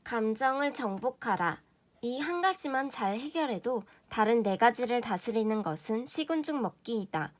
감정을 정복하라. 이 한 가지만 잘 해결해도 다른 네 가지를 다스리는 것은 식은죽 먹기이다.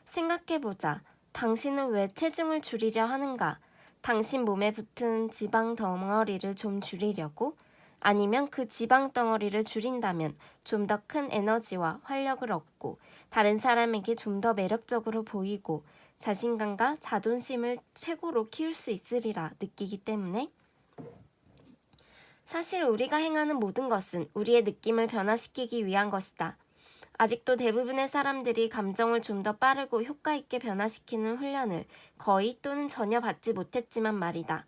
생각해보자. 당신은 왜 체중을 줄이려 하는가? 당신 몸에 붙은 지방 덩어리를 좀 줄이려고? 아니면 그 지방 덩어리를 줄인다면 좀 더 큰 에너지와 활력을 얻고 다른 사람에게 좀 더 매력적으로 보이고 자신감과 자존심을 최고로 키울 수 있으리라 느끼기 때문에? 사실 우리가 행하는 모든 것은 우리의 느낌을 변화시키기 위한 것이다. 아직도 대부분의 사람들이 감정을 좀 더 빠르고 효과 있게 변화시키는 훈련을 거의 또는 전혀 받지 못했지만 말이다.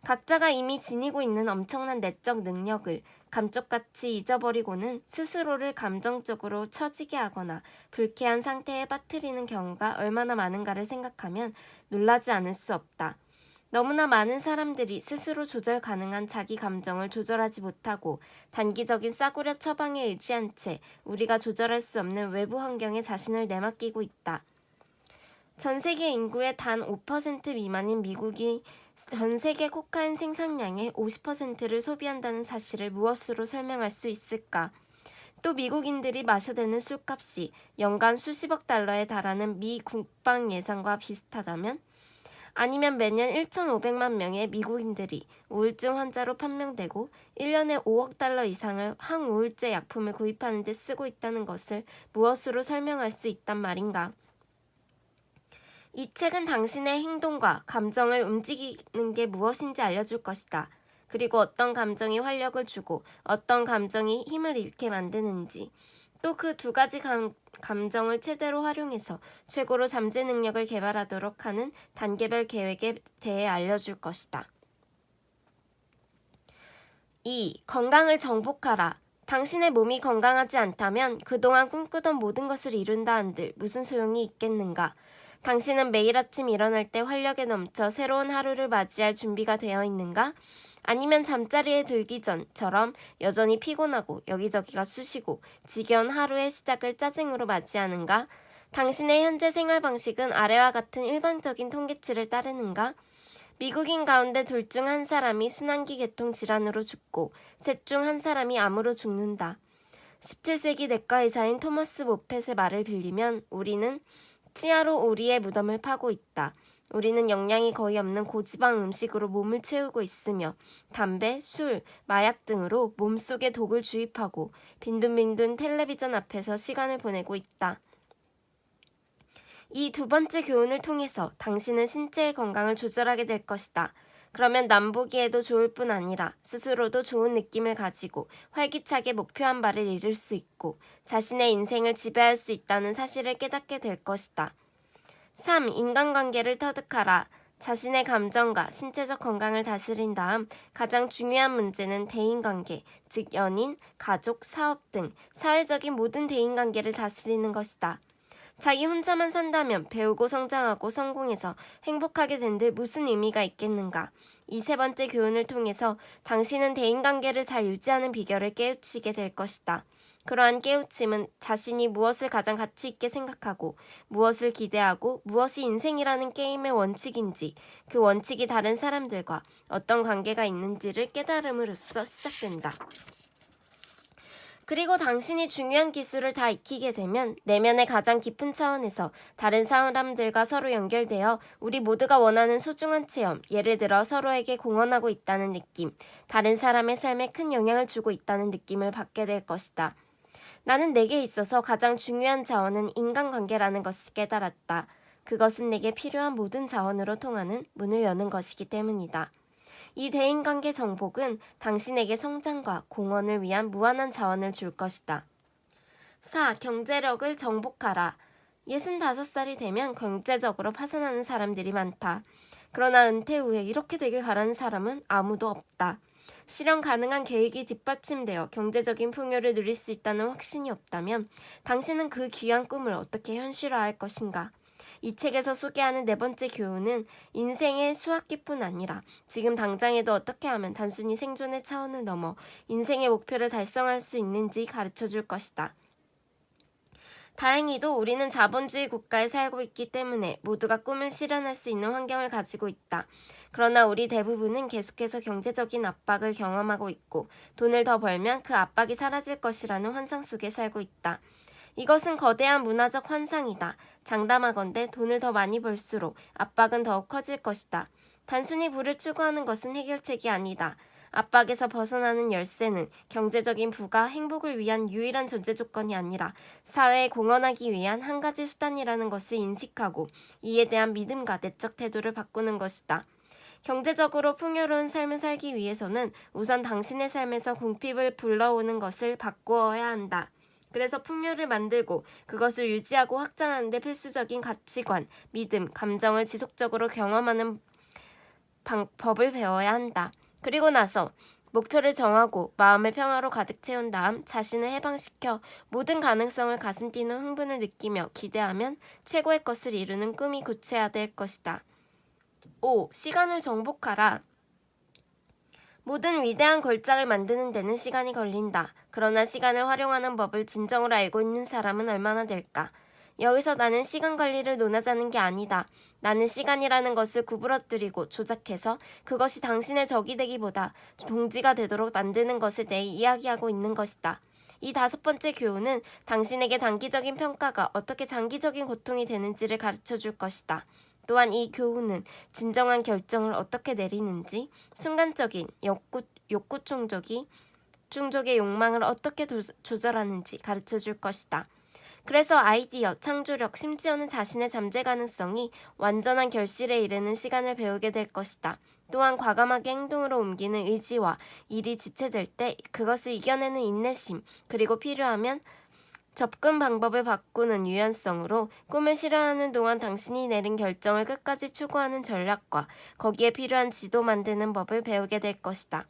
각자가 이미 지니고 있는 엄청난 내적 능력을 감쪽같이 잊어버리고는 스스로를 감정적으로 처지게 하거나 불쾌한 상태에 빠뜨리는 경우가 얼마나 많은가를 생각하면 놀라지 않을 수 없다. 너무나 많은 사람들이 스스로 조절 가능한 자기 감정을 조절하지 못하고 단기적인 싸구려 처방에 의지한 채 우리가 조절할 수 없는 외부 환경에 자신을 내맡기고 있다. 전 세계 인구의 단 5% 미만인 미국이 전 세계 코카인 생산량의 50%를 소비한다는 사실을 무엇으로 설명할 수 있을까? 또 미국인들이 마셔대는 술값이 연간 수십억 달러에 달하는 미 국방 예산과 비슷하다면? 아니면 매년 1,500만 명의 미국인들이 우울증 환자로 판명되고 1년에 5억 달러 이상을 항우울제 약품을 구입하는 데 쓰고 있다는 것을 무엇으로 설명할 수 있단 말인가? 이 책은 당신의 행동과 감정을 움직이는 게 무엇인지 알려줄 것이다. 그리고 어떤 감정이 활력을 주고 어떤 감정이 힘을 잃게 만드는지, 또 그 두 가지 감정을 최대로 활용해서 최고로 잠재 능력을 개발하도록 하는 단계별 계획에 대해 알려줄 것이다. 2. 건강을 정복하라. 당신의 몸이 건강하지 않다면 그동안 꿈꾸던 모든 것을 이룬다 한들 무슨 소용이 있겠는가? 당신은 매일 아침 일어날 때 활력에 넘쳐 새로운 하루를 맞이할 준비가 되어 있는가? 아니면 잠자리에 들기 전처럼 여전히 피곤하고 여기저기가 쑤시고 지겨운 하루의 시작을 짜증으로 맞이하는가? 당신의 현재 생활 방식은 아래와 같은 일반적인 통계치를 따르는가? 미국인 가운데 둘 중 한 사람이 순환기 계통 질환으로 죽고 셋 중 한 사람이 암으로 죽는다. 17세기 내과 의사인 토머스 모펫의 말을 빌리면 우리는 치아로 우리의 무덤을 파고 있다. 우리는 영양이 거의 없는 고지방 음식으로 몸을 채우고 있으며 담배, 술, 마약 등으로 몸속에 독을 주입하고 빈둥빈둥 텔레비전 앞에서 시간을 보내고 있다. 이 두 번째 교훈을 통해서 당신은 신체의 건강을 조절하게 될 것이다. 그러면 남보기에도 좋을 뿐 아니라 스스로도 좋은 느낌을 가지고 활기차게 목표한 바를 이룰 수 있고 자신의 인생을 지배할 수 있다는 사실을 깨닫게 될 것이다. 3. 인간관계를 터득하라. 자신의 감정과 신체적 건강을 다스린 다음 가장 중요한 문제는 대인관계, 즉 연인, 가족, 사업 등 사회적인 모든 대인관계를 다스리는 것이다. 자기 혼자만 산다면 배우고 성장하고 성공해서 행복하게 된들 무슨 의미가 있겠는가? 이 세 번째 교훈을 통해서 당신은 대인관계를 잘 유지하는 비결을 깨우치게 될 것이다. 그러한 깨우침은 자신이 무엇을 가장 가치 있게 생각하고 무엇을 기대하고 무엇이 인생이라는 게임의 원칙인지 그 원칙이 다른 사람들과 어떤 관계가 있는지를 깨달음으로써 시작된다. 그리고 당신이 중요한 기술을 다 익히게 되면 내면의 가장 깊은 차원에서 다른 사람들과 서로 연결되어 우리 모두가 원하는 소중한 체험, 예를 들어 서로에게 공헌하고 있다는 느낌, 다른 사람의 삶에 큰 영향을 주고 있다는 느낌을 받게 될 것이다. 나는 내게 있어서 가장 중요한 자원은 인간관계라는 것을 깨달았다. 그것은 내게 필요한 모든 자원으로 통하는 문을 여는 것이기 때문이다. 이 대인관계 정복은 당신에게 성장과 공헌을 위한 무한한 자원을 줄 것이다. 4. 경제력을 정복하라. 65살이 되면 경제적으로 파산하는 사람들이 많다. 그러나 은퇴 후에 이렇게 되길 바라는 사람은 아무도 없다. 실현 가능한 계획이 뒷받침되어 경제적인 풍요를 누릴 수 있다는 확신이 없다면 당신은 그 귀한 꿈을 어떻게 현실화할 것인가? 이 책에서 소개하는 네 번째 교훈은 인생의 수학기뿐 아니라 지금 당장에도 어떻게 하면 단순히 생존의 차원을 넘어 인생의 목표를 달성할 수 있는지 가르쳐 줄 것이다. 다행히도 우리는 자본주의 국가에 살고 있기 때문에 모두가 꿈을 실현할 수 있는 환경을 가지고 있다. 그러나 우리 대부분은 계속해서 경제적인 압박을 경험하고 있고 돈을 더 벌면 그 압박이 사라질 것이라는 환상 속에 살고 있다. 이것은 거대한 문화적 환상이다. 장담하건대 돈을 더 많이 벌수록 압박은 더욱 커질 것이다. 단순히 부를 추구하는 것은 해결책이 아니다. 압박에서 벗어나는 열쇠는 경제적인 부가 행복을 위한 유일한 전제 조건이 아니라 사회에 공헌하기 위한 한 가지 수단이라는 것을 인식하고 이에 대한 믿음과 내적 태도를 바꾸는 것이다. 경제적으로 풍요로운 삶을 살기 위해서는 우선 당신의 삶에서 궁핍을 불러오는 것을 바꾸어야 한다. 그래서 풍요를 만들고 그것을 유지하고 확장하는 데 필수적인 가치관, 믿음, 감정을 지속적으로 경험하는 법을 배워야 한다. 그리고 나서 목표를 정하고 마음을 평화로 가득 채운 다음 자신을 해방시켜 모든 가능성을 가슴 뛰는 흥분을 느끼며 기대하면 최고의 것을 이루는 꿈이 구체화될 것이다. 5. 시간을 정복하라. 모든 위대한 걸작을 만드는 데는 시간이 걸린다. 그러나 시간을 활용하는 법을 진정으로 알고 있는 사람은 얼마나 될까? 여기서 나는 시간 관리를 논하자는 게 아니다. 나는 시간이라는 것을 구부러뜨리고 조작해서 그것이 당신의 적이 되기보다 동지가 되도록 만드는 것에 대해 이야기하고 있는 것이다. 이 5번째 교훈은 당신에게 단기적인 평가가 어떻게 장기적인 고통이 되는지를 가르쳐 줄 것이다. 또한 이 교훈은 진정한 결정을 어떻게 내리는지, 순간적인 욕구 충족의 욕망을 어떻게 조절하는지 가르쳐 줄 것이다. 그래서 아이디어, 창조력, 심지어는 자신의 잠재 가능성이 완전한 결실에 이르는 시간을 배우게 될 것이다. 또한 과감하게 행동으로 옮기는 의지와 일이 지체될 때 그것을 이겨내는 인내심, 그리고 필요하면 접근 방법을 바꾸는 유연성으로 꿈을 실현하는 동안 당신이 내린 결정을 끝까지 추구하는 전략과 거기에 필요한 지도 만드는 법을 배우게 될 것이다.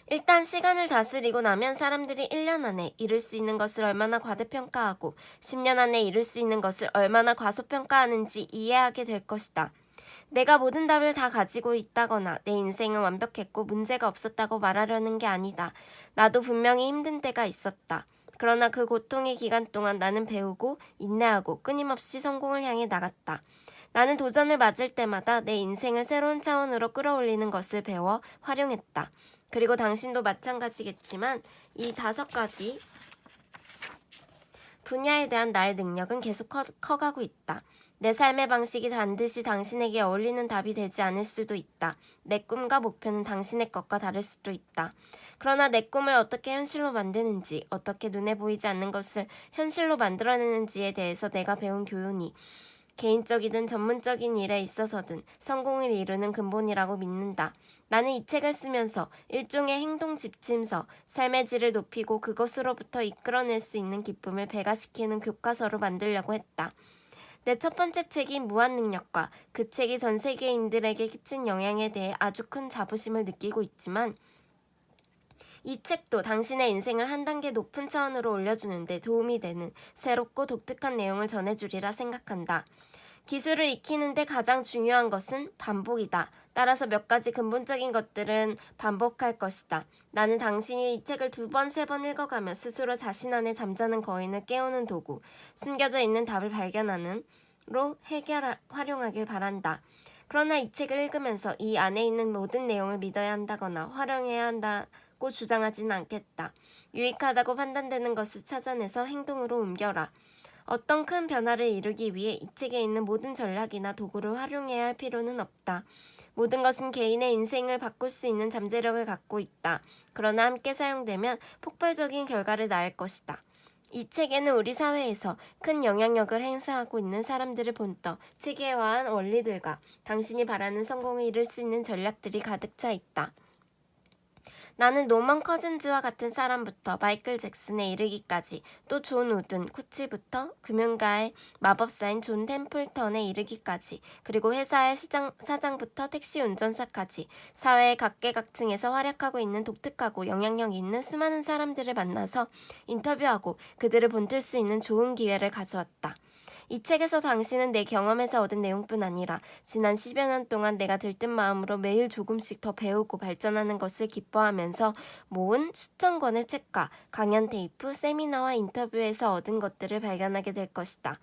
일단 시간을 다스리고 나면 사람들이 1년 안에 이룰 수 있는 것을 얼마나 과대평가하고 10년 안에 이룰 수 있는 것을 얼마나 과소평가하는지 이해하게 될 것이다. 내가 모든 답을 다 가지고 있다거나 내 인생은 완벽했고 문제가 없었다고 말하려는 게 아니다. 나도 분명히 힘든 때가 있었다. 그러나 그 고통의 기간 동안 나는 배우고 인내하고 끊임없이 성공을 향해 나갔다. 나는 도전을 맞을 때마다 내 인생을 새로운 차원으로 끌어올리는 것을 배워 활용했다. 그리고 당신도 마찬가지겠지만 이 5가지 분야에 대한 나의 능력은 계속 커가고 있다. 내 삶의 방식이 반드시 당신에게 어울리는 답이 되지 않을 수도 있다. 내 꿈과 목표는 당신의 것과 다를 수도 있다. 그러나 내 꿈을 어떻게 현실로 만드는지, 어떻게 눈에 보이지 않는 것을 현실로 만들어내는지에 대해서 내가 배운 교훈이 개인적이든 전문적인 일에 있어서든 성공을 이루는 근본이라고 믿는다. 나는 이 책을 쓰면서 일종의 행동 지침서, 삶의 질을 높이고 그것으로부터 이끌어낼 수 있는 기쁨을 배가시키는 교과서로 만들려고 했다. 내 첫 번째 책인 무한능력과 그 책이 전 세계인들에게 끼친 영향에 대해 아주 큰 자부심을 느끼고 있지만 이 책도 당신의 인생을 한 단계 높은 차원으로 올려주는 데 도움이 되는 새롭고 독특한 내용을 전해주리라 생각한다. 기술을 익히는데 가장 중요한 것은 반복이다. 따라서 몇 가지 근본적인 것들은 반복할 것이다. 나는 당신이 이 책을 2번, 3번 읽어가며 스스로 자신 안에 잠자는 거인을 깨우는 도구, 숨겨져 있는 답을 발견하는 로 활용하길 바란다. 그러나 이 책을 읽으면서 이 안에 있는 모든 내용을 믿어야 한다거나 활용해야 한다고 주장하지는 않겠다. 유익하다고 판단되는 것을 찾아내서 행동으로 옮겨라. 어떤 큰 변화를 이루기 위해 이 책에 있는 모든 전략이나 도구를 활용해야 할 필요는 없다. 모든 것은 개인의 인생을 바꿀 수 있는 잠재력을 갖고 있다. 그러나 함께 사용되면 폭발적인 결과를 낳을 것이다. 이 책에는 우리 사회에서 큰 영향력을 행사하고 있는 사람들을 본떠 체계화한 원리들과 당신이 바라는 성공을 이룰 수 있는 전략들이 가득 차 있다. 나는 노먼 커즌즈와 같은 사람부터 마이클 잭슨에 이르기까지, 또 존 우든 코치부터 금융가의 마법사인 존 템플턴에 이르기까지, 그리고 회사의 사장부터 택시 운전사까지 사회의 각계각층에서 활약하고 있는 독특하고 영향력 있는 수많은 사람들을 만나서 인터뷰하고 그들을 본뜰 수 있는 좋은 기회를 가져왔다. 이 책에서 당신은 내 경험에서 얻은 내용뿐 아니라 지난 10여 년 동안 내가 들뜬 마음으로 매일 조금씩 더 배우고 발전하는 것을 기뻐하면서 모은 수천 권의 책과 강연 테이프, 세미나와 인터뷰에서 얻은 것들을 발견하게 될 것이다.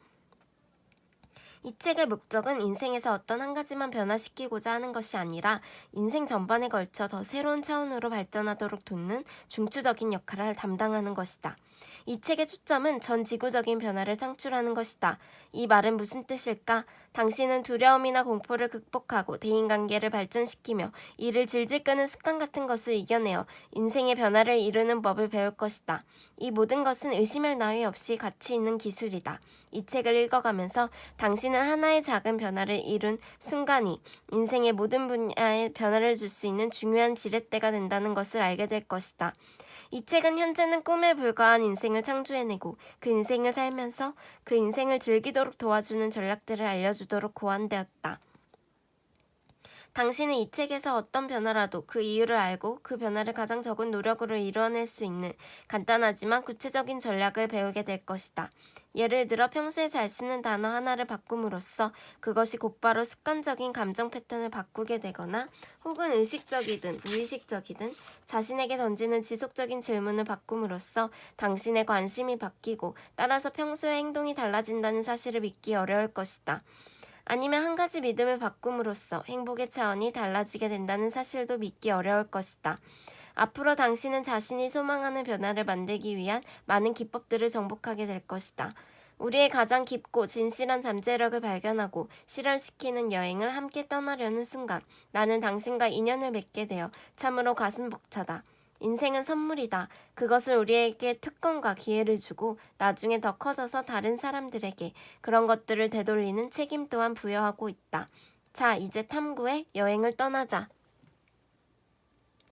이 책의 목적은 인생에서 어떤 한 가지만 변화시키고자 하는 것이 아니라 인생 전반에 걸쳐 더 새로운 차원으로 발전하도록 돕는 중추적인 역할을 담당하는 것이다. 이 책의 초점은 전 지구적인 변화를 창출하는 것이다. 이 말은 무슨 뜻일까? 당신은 두려움이나 공포를 극복하고 대인관계를 발전시키며 이를 질질 끄는 습관 같은 것을 이겨내어 인생의 변화를 이루는 법을 배울 것이다. 이 모든 것은 의심할 나위 없이 가치 있는 기술이다. 이 책을 읽어가면서 당신은 하나의 작은 변화를 이룬 순간이 인생의 모든 분야에 변화를 줄 수 있는 중요한 지렛대가 된다는 것을 알게 될 것이다. 이 책은 현재는 꿈에 불과한 인생을 창조해내고 그 인생을 살면서 그 인생을 즐기도록 도와주는 전략들을 알려주도록 고안되었다. 당신은 이 책에서 어떤 변화라도 그 이유를 알고 그 변화를 가장 적은 노력으로 이루어낼 수 있는 간단하지만 구체적인 전략을 배우게 될 것이다. 예를 들어 평소에 잘 쓰는 단어 하나를 바꿈으로써 그것이 곧바로 습관적인 감정 패턴을 바꾸게 되거나 혹은 의식적이든 무의식적이든 자신에게 던지는 지속적인 질문을 바꿈으로써 당신의 관심이 바뀌고 따라서 평소의 행동이 달라진다는 사실을 믿기 어려울 것이다. 아니면 한 가지 믿음을 바꿈으로써 행복의 차원이 달라지게 된다는 사실도 믿기 어려울 것이다. 앞으로 당신은 자신이 소망하는 변화를 만들기 위한 많은 기법들을 정복하게 될 것이다. 우리의 가장 깊고 진실한 잠재력을 발견하고 실현시키는 여행을 함께 떠나려는 순간 나는 당신과 인연을 맺게 되어 참으로 가슴 벅차다. 인생은 선물이다. 그것을 우리에게 특권과 기회를 주고 나중에 더 커져서 다른 사람들에게 그런 것들을 되돌리는 책임 또한 부여하고 있다. 자, 이제 탐구해 여행을 떠나자.